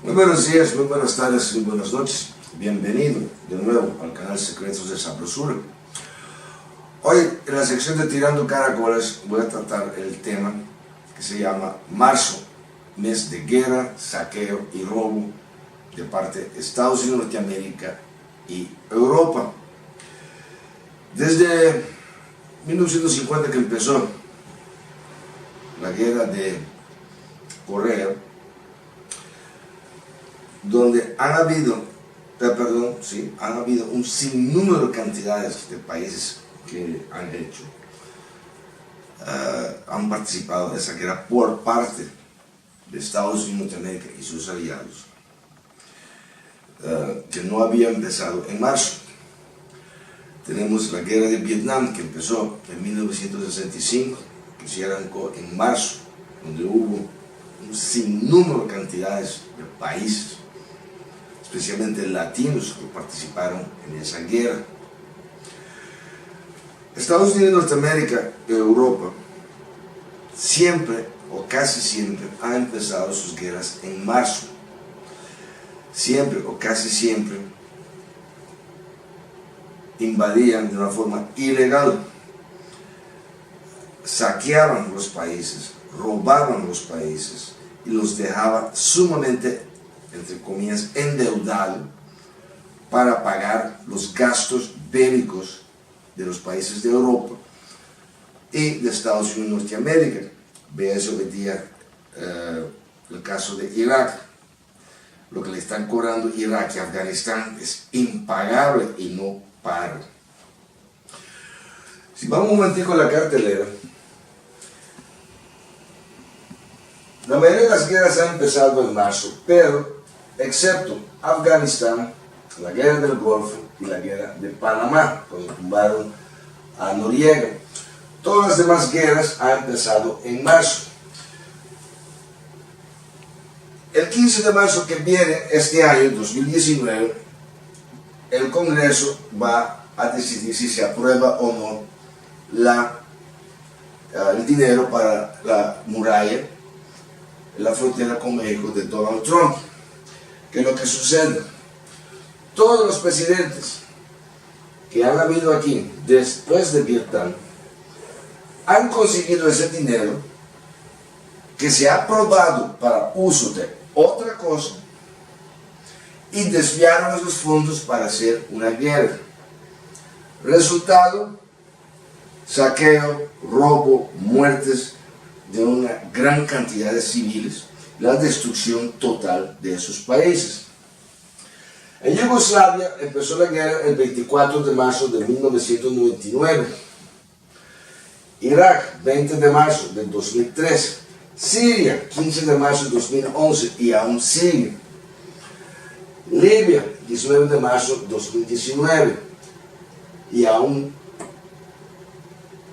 Muy buenos días, muy buenas tardes, muy buenas noches. Bienvenido de nuevo al canal Secretos de Sabrosura. Hoy en la sección de Tirando Caracoles voy a tratar el tema que se llama Marzo, mes de guerra, saqueo y robo de parte de Estados Unidos, Norteamérica y Europa. Desde 1950 que empezó la guerra de Corea, donde han habido un sinnúmero de cantidades de países que han participado de esa guerra por parte de Estados Unidos de América y sus aliados, que no había empezado en marzo. Tenemos la guerra de Vietnam, que empezó en 1965, que se arrancó en marzo, donde hubo un sinnúmero de cantidades de países, especialmente latinos, que participaron en esa guerra. Estados Unidos, Norteamérica y Europa siempre o casi siempre han empezado sus guerras en marzo. Siempre o casi siempre invadían de una forma ilegal, saqueaban los países, robaban los países y los dejaban sumamente, entre comillas, endeudados para pagar los gastos bélicos de los países de Europa y de Estados Unidos, Norteamérica. Véase hoy día el caso de Irak. Lo que le están cobrando Irak y Afganistán es impagable y no para. Si vamos un momentico a la cartelera, la mayoría de las guerras han empezado en marzo, pero excepto Afganistán, la guerra del Golfo y la guerra de Panamá, cuando tumbaron a Noriega. Todas las demás guerras han empezado en marzo. El 15 de marzo que viene, este año, 2019, el Congreso va a decidir si se aprueba o no el dinero para la muralla en la frontera con México de Donald Trump. ¿Qué es lo que sucede? Todos los presidentes que han habido aquí después de Vietnam han conseguido ese dinero que se ha aprobado para uso de otra cosa y desviaron esos fondos para hacer una guerra. Resultado: saqueo, robo, muertes de una gran cantidad de civiles, la destrucción total de esos países. En Yugoslavia empezó la guerra el 24 de marzo de 1999. Irak, 20 de marzo del 2013. Siria, 15 de marzo de 2011 y aún sigue. Libia, 19 de marzo de 2019 y aún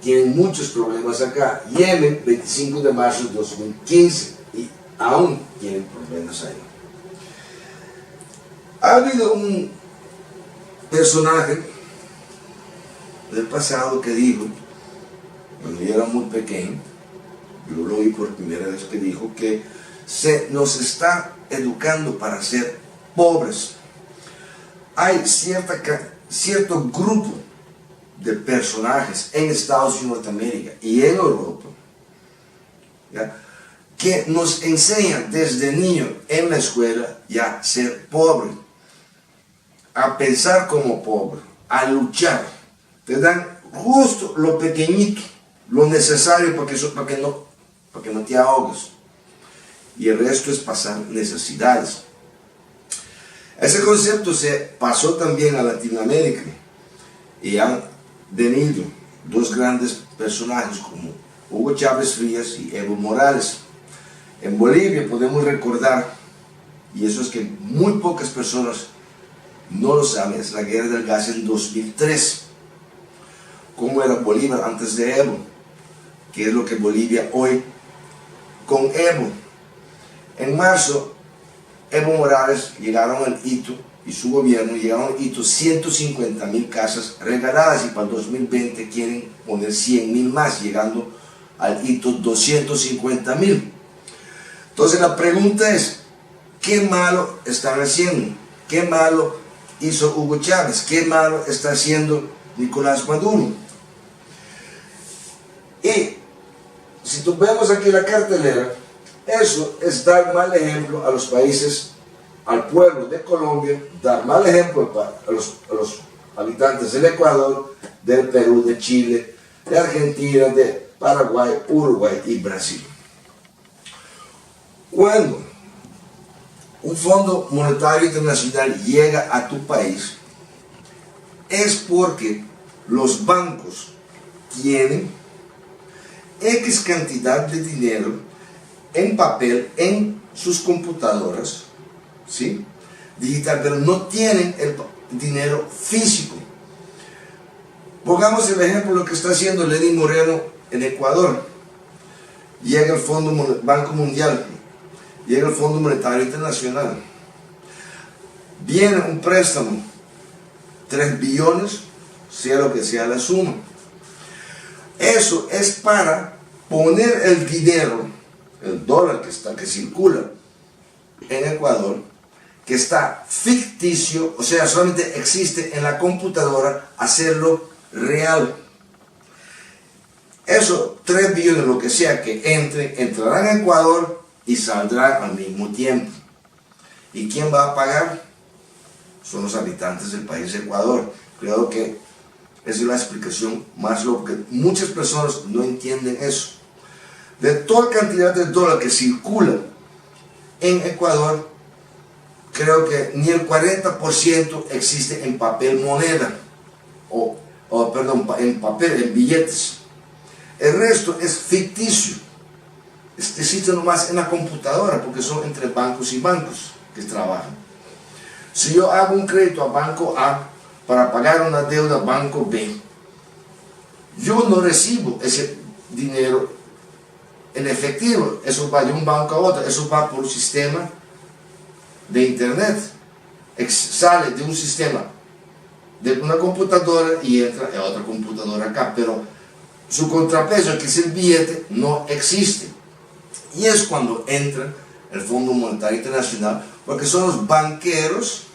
tienen muchos problemas acá. Yemen, 25 de marzo de 2015 y aún tienen problemas ahí. Ha habido un personaje del pasado que dijo, cuando yo era muy pequeño, yo lo oí por primera vez, que dijo que se nos está educando para ser pobres. Hay cierto grupo de personajes en Estados Unidos, Norteamérica y en Europa, ¿ya?, que nos enseñan desde niños en la escuela ya a ser pobre, a pensar como pobre, a luchar. Te dan justo lo pequeñito, lo necesario para que no te ahogues, y el resto es pasar necesidades. Ese concepto se pasó también a Latinoamérica y han venido dos grandes personajes como Hugo Chávez Frías y Evo Morales. En Bolivia podemos recordar, y eso es que muy pocas personas no lo saben, es la guerra del gas en 2003. ¿Cómo era Bolívar antes de Evo? ¿Qué es lo que Bolivia hoy con Evo? En marzo, Evo Morales llegaron al hito, y su gobierno llegaron al hito 150.000 casas regaladas, y para el 2020 quieren poner 100.000 más, llegando al hito 250.000. Entonces la pregunta es, ¿Qué malo están haciendo? ¿Qué malo hizo Hugo Chávez? ¿Qué malo está haciendo Nicolás Maduro? Y si tú vemos aquí la cartelera, eso es dar mal ejemplo a los países, al pueblo de Colombia, dar mal ejemplo a los habitantes del Ecuador, del Perú, de Chile, de Argentina, de Paraguay, Uruguay y Brasil. Cuando un Fondo Monetario Internacional llega a tu país, es porque los bancos tienen X cantidad de dinero en papel en sus computadoras, ¿sí? Digital, pero no tienen el dinero físico. Pongamos el ejemplo de lo que está haciendo Lenín Moreno en Ecuador. Llega el Banco Mundial, llega el Fondo Monetario Internacional, viene un préstamo, 3 billones, sea lo que sea la suma. Eso es para poner el dinero, el dólar que circula en Ecuador, que está ficticio, o sea, solamente existe en la computadora, hacerlo real. Eso, 3 billones, lo que sea que entrarán en Ecuador y saldrán al mismo tiempo. ¿Y quién va a pagar? Son los habitantes del país de Ecuador. Creo que esa es la explicación más lógica. Muchas personas no entienden eso. De toda cantidad de dólar que circula en Ecuador, creo que ni el 40% existe en papel moneda, en papel, en billetes. El resto es ficticio. Existe nomás en la computadora, porque son entre bancos y bancos que trabajan. Si yo hago un crédito a banco A para pagar una deuda a banco B, yo no recibo ese dinero en efectivo. Eso va de un banco a otro, eso va por un sistema de internet, sale de un sistema de una computadora y entra a otra computadora acá, pero su contrapeso, que es el billete, no existe. Y es cuando entra el Fondo Monetario Internacional, porque son los banqueros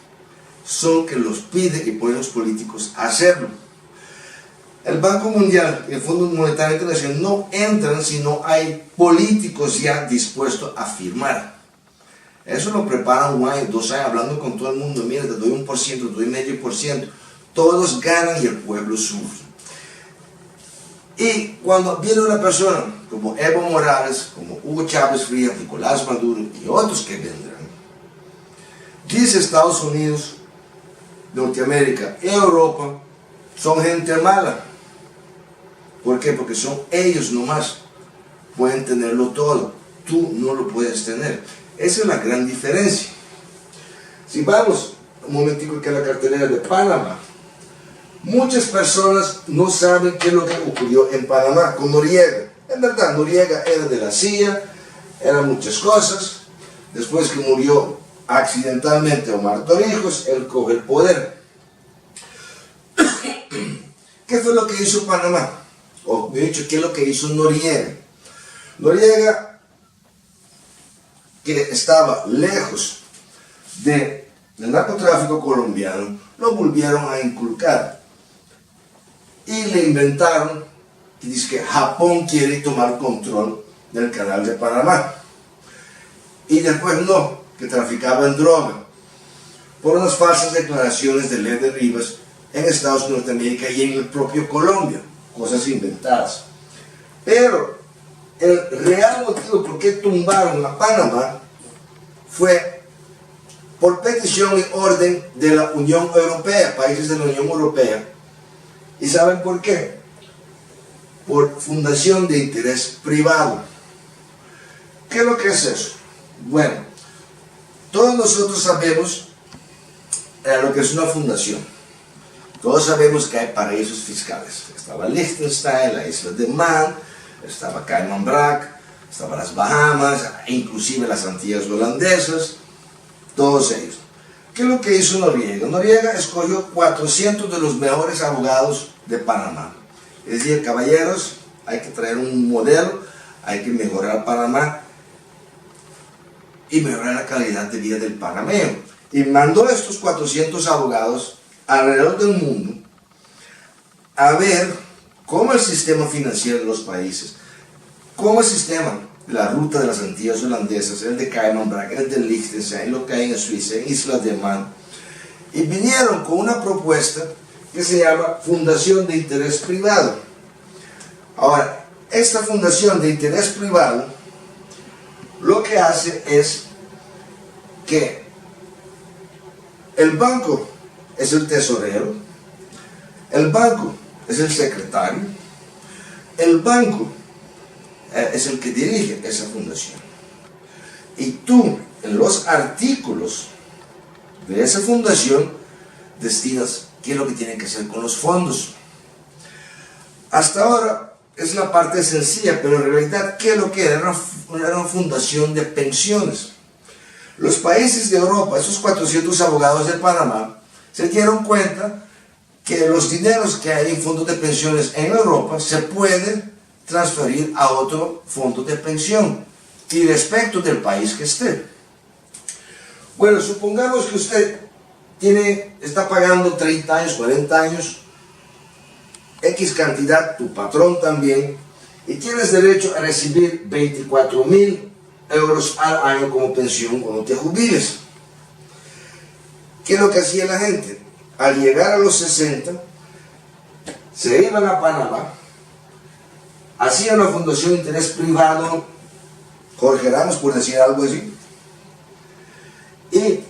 son que los piden y ponen los políticos a hacerlo. El Banco Mundial y el Fondo Monetario Internacional no entran si no hay políticos ya dispuestos a firmar. Eso lo preparan 1 año, 2 años, hablando con todo el mundo. Mira, te doy 1%, te doy 0,5%. Todos ganan y el pueblo sufre. Y cuando viene una persona como Evo Morales, como Hugo Chávez Frías, Nicolás Maduro y otros que vendrán, dice Estados Unidos, Norteamérica y Europa son gente mala. ¿Por qué? Porque son ellos nomás. Pueden tenerlo todo. Tú no lo puedes tener. Esa es la gran diferencia. Si vamos un momentico que a la cartelera de Panamá, muchas personas no saben qué es lo que ocurrió en Panamá con Noriega. En verdad, Noriega era de la CIA, eran muchas cosas. Después que murió accidentalmente Omar Torrijos, él coge el poder. ¿Qué fue lo que hizo Panamá? O de hecho, ¿qué es lo que hizo Noriega? Noriega, que estaba lejos del narcotráfico colombiano, lo volvieron a inculcar. Y le inventaron que dice que Japón quiere tomar control del canal de Panamá. Y después no, que traficaba en droga. Por unas falsas declaraciones de Leder Rivas en Estados Unidos de América y en el propio Colombia. Cosas inventadas. Pero el real motivo por qué tumbaron a Panamá fue por petición y orden de la Unión Europea, países de la Unión Europea. ¿Y saben por qué? Por fundación de interés privado. ¿Qué es lo que es eso? Bueno, todos nosotros sabemos lo que es una fundación. Todos sabemos que hay paraísos fiscales. Estaba Liechtenstein, la isla de Man, estaba Cayman Brac, estaban las Bahamas, inclusive las Antillas holandesas, todos ellos. ¿Qué es lo que hizo Noriega? Noriega escogió 400 de los mejores abogados de Panamá. Es decir, caballeros, hay que traer un modelo, hay que mejorar Panamá. y mejorar la calidad de vida del panameño. Y mandó a estos 400 abogados alrededor del mundo a ver cómo el sistema financiero de los países, cómo el sistema de la ruta de las Antillas holandesas, el de Cayman Brac, el de Liechtenstein, lo que hay en Suiza, en Islas de Man, y vinieron con una propuesta que se llama Fundación de Interés Privado. Ahora, esta fundación de interés privado lo que hace es que el banco es el tesorero, el banco es el secretario, el banco es el que dirige esa fundación. Y tú, en los artículos de esa fundación, destinas qué es lo que tiene que hacer con los fondos. Hasta ahora es la parte sencilla, pero en realidad, ¿qué es lo que era? Era una fundación de pensiones. Los países de Europa, esos 400 abogados de Panamá, se dieron cuenta que los dineros que hay en fondos de pensiones en Europa se pueden transferir a otro fondo de pensión y respecto del país que esté. Bueno, supongamos que usted está pagando 30 años, 40 años, X cantidad, tu patrón también, y tienes derecho a recibir 24.000 euros al año como pensión cuando te jubiles. ¿Qué es lo que hacía la gente? Al llegar a los 60, se iban a Panamá, hacían una fundación de interés privado, Jorge Ramos, por decir algo así, y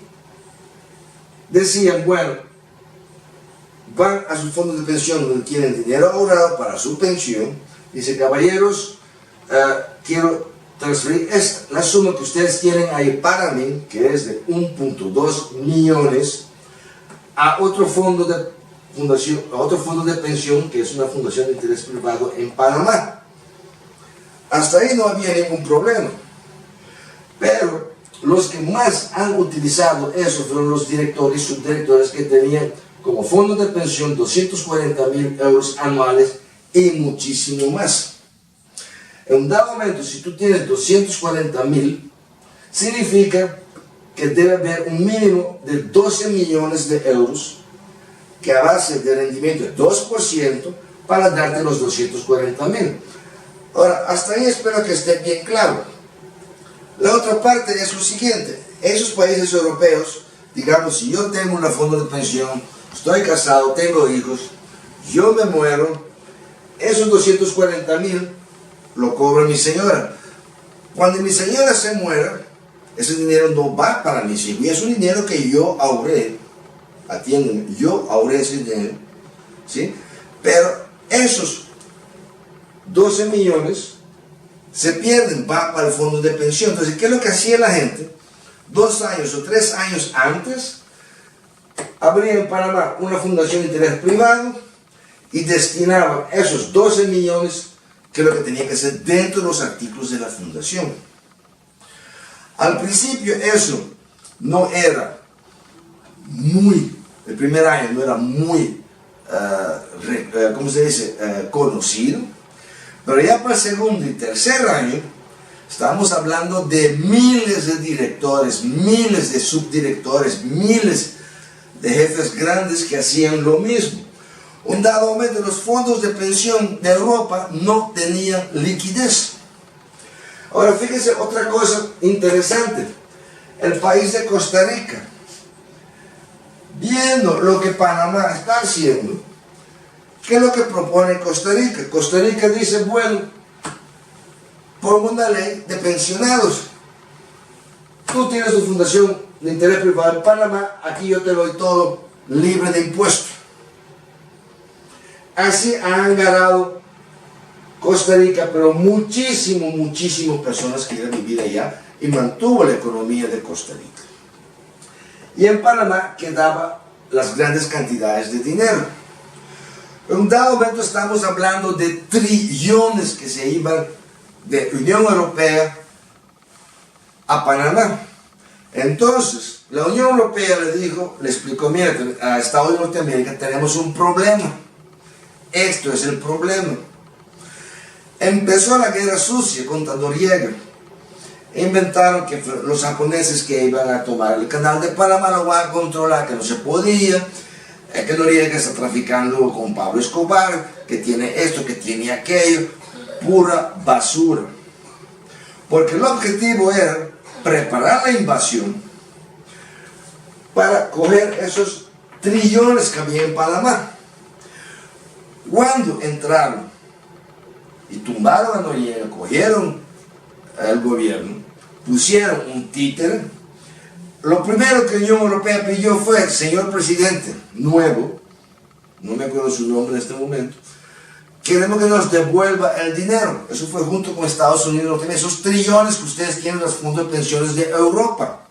decían, bueno, van a sus fondos de pensión donde tienen dinero ahorrado para su pensión, dice, caballeros, quiero transferir la suma que ustedes tienen ahí para mí, que es de 1.2 millones, a otro fondo de fundación, a otro fondo de pensión, que es una fundación de interés privado en Panamá. Hasta ahí no había ningún problema. Pero los que más han utilizado eso fueron los directores y subdirectores que tenían como fondo de pensión 240.000 euros anuales y muchísimo más. En un dado momento, si tú tienes 240.000, significa que debe haber un mínimo de 12 millones de euros que a base de rendimiento de 2% para darte los 240.000. Ahora, hasta ahí espero que esté bien claro. La otra parte es lo siguiente: esos países europeos, digamos, si yo tengo un fondo de pensión, estoy casado, tengo hijos, yo me muero, esos 240.000 lo cobra mi señora. Cuando mi señora se muera, ese dinero no va para mis hijos, y es un dinero que yo ahorré, atiéndeme, yo ahorré ese dinero, ¿sí? Pero esos 12 millones se pierden, va para el fondo de pensión. Entonces, ¿qué es lo que hacía la gente? 2 años o 3 años antes, abría en Panamá una fundación de interés privado y destinaba esos 12 millones, que es lo que tenía que ser dentro de los artículos de la fundación. Al principio eso no era el primer año no era muy, ¿cómo se dice?, conocido, pero ya para el segundo y tercer año estamos hablando de miles de directores, miles de subdirectores, miles de jefes grandes que hacían lo mismo. Un dado momento los fondos de pensión de Europa no tenían liquidez. Ahora fíjense otra cosa interesante: el país de Costa Rica, viendo lo que Panamá está haciendo, ¿qué es lo que propone Costa Rica? Costa Rica dice, bueno, pongo una ley de pensionados. Tú tienes tu fundación de interés privado en Panamá, aquí yo te doy todo libre de impuestos. Así han ganado Costa Rica, pero muchísimas personas querían vivir allá y mantuvo la economía de Costa Rica. Y en Panamá quedaban las grandes cantidades de dinero. En un dado momento estamos hablando de trillones que se iban de Unión Europea a Panamá. Entonces, la Unión Europea le explicó, mira, a Estados Unidos de Norteamérica tenemos un problema. Esto es el problema. Empezó la guerra sucia contra Noriega. inventaron que los japoneses que iban a tomar el canal de Panamá lo van a controlar, que no se podía, que Noriega está traficando con Pablo Escobar, que tiene esto, que tiene aquello, pura basura. Porque el objetivo era preparar la invasión para coger esos trillones que había en Panamá. Cuando entraron y tumbaron a Noriega, cogieron al gobierno, pusieron un títere, lo primero que la Unión Europea pidió fue: señor presidente nuevo, no me acuerdo su nombre en este momento, queremos que nos devuelva el dinero. Eso fue junto con Estados Unidos, esos trillones que ustedes tienen en los fondos de pensiones de Europa.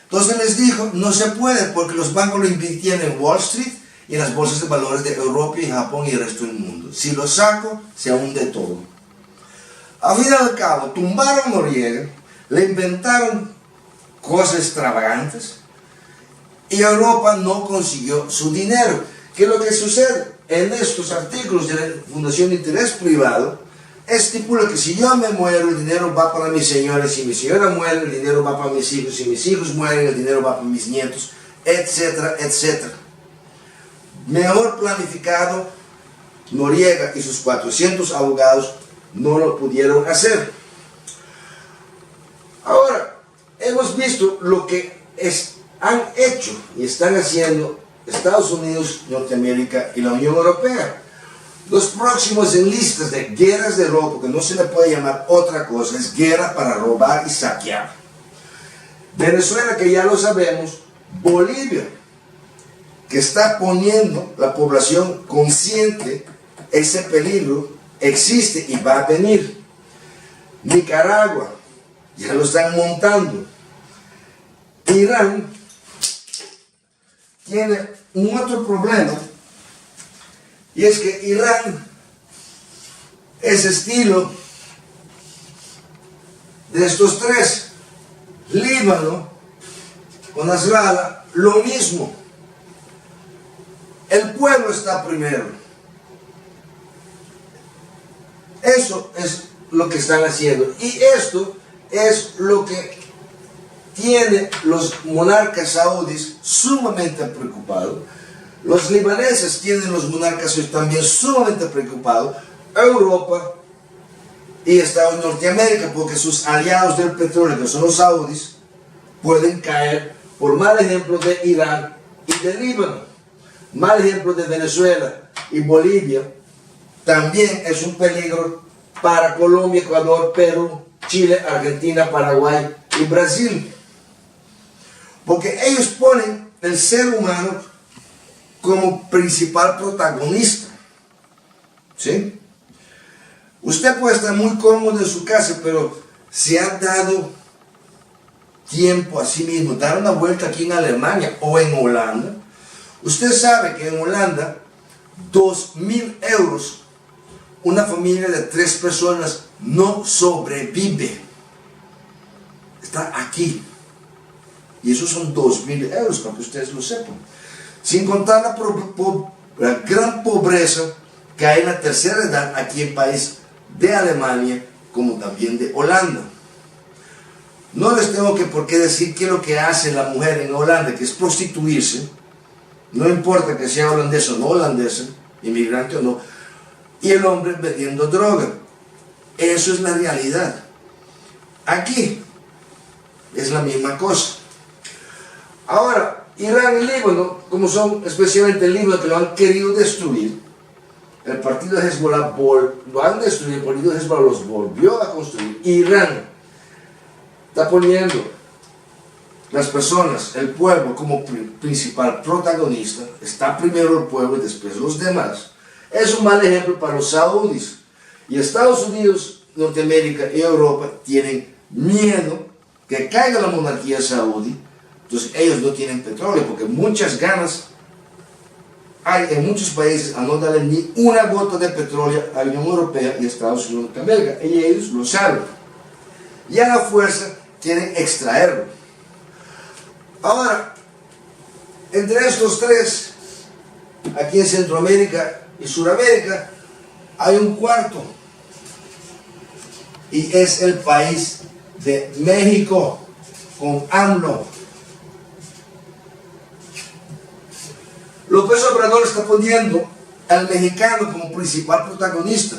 Entonces les dijo: no se puede, porque los bancos lo invirtieron en Wall Street y en las bolsas de valores de Europa y Japón y el resto del mundo. Si lo saco, se hunde todo. Al fin y al cabo, tumbaron a Noriega, le inventaron cosas extravagantes y Europa no consiguió su dinero. ¿Qué es lo que sucede? En estos artículos de la Fundación de Interés Privado estipula que si yo me muero, el dinero va para mis señores; si mi señora muere, el dinero va para mis hijos; si mis hijos mueren, el dinero va para mis nietos, etcétera, etcétera. Mejor planificado, Noriega y sus 400 abogados no lo pudieron hacer. Ahora, hemos visto lo que han hecho y están haciendo Estados Unidos, Norteamérica y la Unión Europea. Los próximos en listas de guerras de robo, que no se le puede llamar otra cosa, es guerra para robar y saquear. Venezuela, que ya lo sabemos; Bolivia, que está poniendo la población consciente, ese peligro existe y va a venir. Nicaragua, ya lo están montando. Irán tiene un otro problema, y es que Irán es estilo de estos tres. Líbano o Nasrallah, lo mismo. El pueblo está primero. Eso es lo que están haciendo, y esto es lo que tiene los monarcas saudíes sumamente preocupados. Los libaneses tienen los monarcas también sumamente preocupados. Europa y Estados Unidos, Norteamérica, porque sus aliados del petróleo, que son los saudíes, pueden caer, por mal ejemplo de Irán y de Líbano. Mal ejemplo de Venezuela y Bolivia. También es un peligro para Colombia, Ecuador, Perú, Chile, Argentina, Paraguay y Brasil. Porque ellos ponen el ser humano como principal protagonista. ¿Sí? Usted puede estar muy cómodo en su casa, pero se ha dado tiempo a sí mismo, dar una vuelta aquí en Alemania o en Holanda. Usted sabe que en Holanda, 2.000 euros, una familia de 3 personas no sobrevive. Está aquí. Y esos son 2.000 euros, para que ustedes lo sepan. Sin contar la gran pobreza que hay en la tercera edad aquí en el país de Alemania, como también de Holanda. No les tengo por qué decir qué es lo que hace la mujer en Holanda, que es prostituirse. No importa que sea holandesa o no holandesa, inmigrante o no, y el hombre vendiendo droga. Eso es la realidad. Aquí es la misma cosa. Ahora, Irán y Líbano, como son especialmente el Líbano, que lo han querido destruir, el partido de Hezbollah lo han destruido, el partido de Hezbollah los volvió a construir. Irán está poniendo las personas, el pueblo, como principal protagonista. Está primero el pueblo y después los demás. Es un mal ejemplo para los saudíes. Y Estados Unidos, Norteamérica y Europa tienen miedo que caiga la monarquía saudí. Entonces ellos no tienen petróleo, porque muchas ganas hay en muchos países a no darle ni una gota de petróleo a la Unión Europea y Estados Unidos y Norteamérica. Y ellos lo saben. Y a la fuerza quieren extraerlo. Ahora, entre estos tres, aquí en Centroamérica y Sudamérica, hay un cuarto. Y es el país de México con AMLO. López Obrador está poniendo al mexicano como principal protagonista.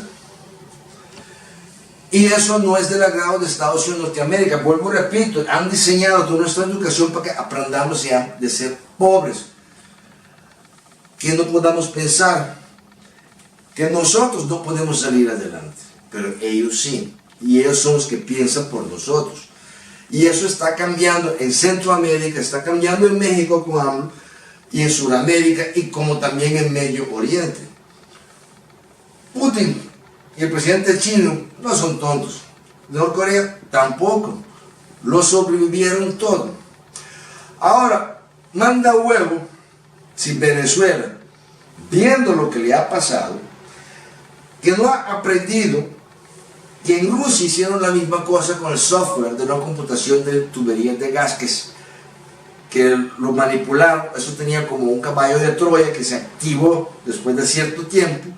Y eso no es del agrado de Estados Unidos de Norteamérica. Vuelvo y repito, han diseñado toda nuestra educación para que aprendamos ya de ser pobres. Que no podamos pensar que nosotros no podemos salir adelante, pero ellos sí. Y ellos son los que piensan por nosotros. Y eso está cambiando en Centroamérica, está cambiando en México con AMLO, y en Sudamérica, y como también en Medio Oriente. Putin y el presidente chino no son tontos. Norcorea tampoco. Lo sobrevivieron todo. Ahora, manda huevo si Venezuela, viendo lo que le ha pasado, que no ha aprendido que en Rusia hicieron la misma cosa con el software de la computación de tuberías de gas, que lo manipularon. Eso tenía como un caballo de Troya que se activó después de cierto tiempo,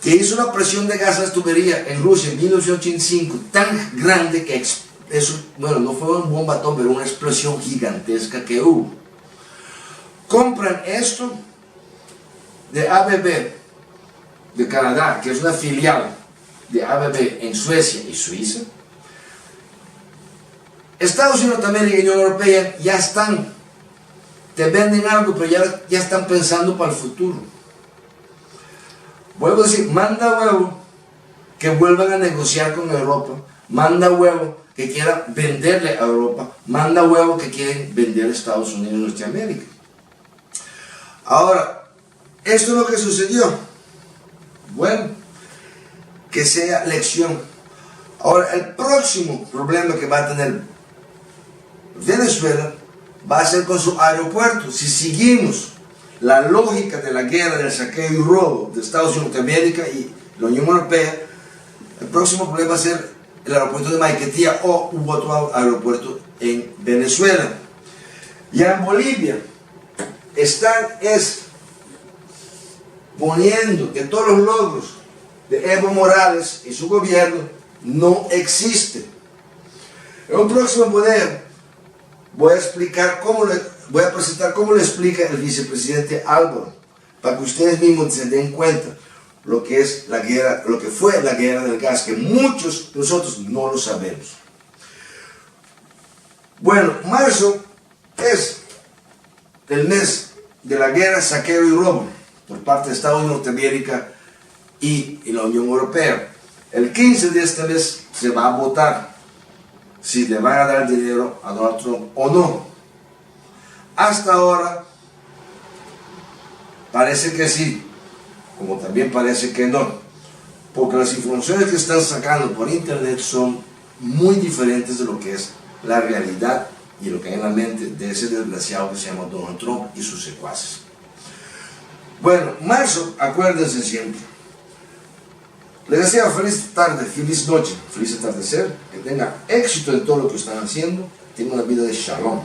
que hizo una presión de gas a la tubería en Rusia en 1985 tan grande que eso, bueno, no fue un bombatón, pero una explosión gigantesca que hubo. Compran esto de ABB de Canadá, que es una filial de ABB en Suecia y Suiza. Estados Unidos también y la Unión Europea ya están, te venden algo, pero ya están pensando para el futuro. Vuelvo a decir, manda huevo que vuelvan a negociar con Europa, manda huevo que quieran venderle a Europa, manda huevo que quieren vender a Estados Unidos y Norteamérica. Ahora, esto es lo que sucedió. Bueno, que sea lección. Ahora, el próximo problema que va a tener Venezuela va a ser con su aeropuerto. Si seguimos la lógica de la guerra, del saqueo y robo de Estados Unidos, Norteamérica y la Unión Europea, el próximo problema va a ser el aeropuerto de Maiquetía o otro aeropuerto en Venezuela. Ya en Bolivia están poniendo que todos los logros de Evo Morales y su gobierno no existen. En un próximo poder voy a presentar cómo le explica el vicepresidente Álvaro, para que ustedes mismos se den cuenta lo que es la guerra, lo que fue la guerra del gas, que muchos de nosotros no lo sabemos. Bueno, marzo es el mes de la guerra, saqueo y robo por parte de Estados Unidos, Norteamérica y la Unión Europea. El 15 de este mes se va a votar si le van a dar dinero a Donald Trump o no. Hasta ahora parece que sí, como también parece que no, porque las informaciones que están sacando por internet son muy diferentes de lo que es la realidad y lo que hay en la mente de ese desgraciado que se llama Donald Trump y sus secuaces. Bueno, marzo, acuérdense siempre. Les deseo feliz tarde, feliz noche, feliz atardecer, que tengan éxito en todo lo que están haciendo, tengan una vida de shalom.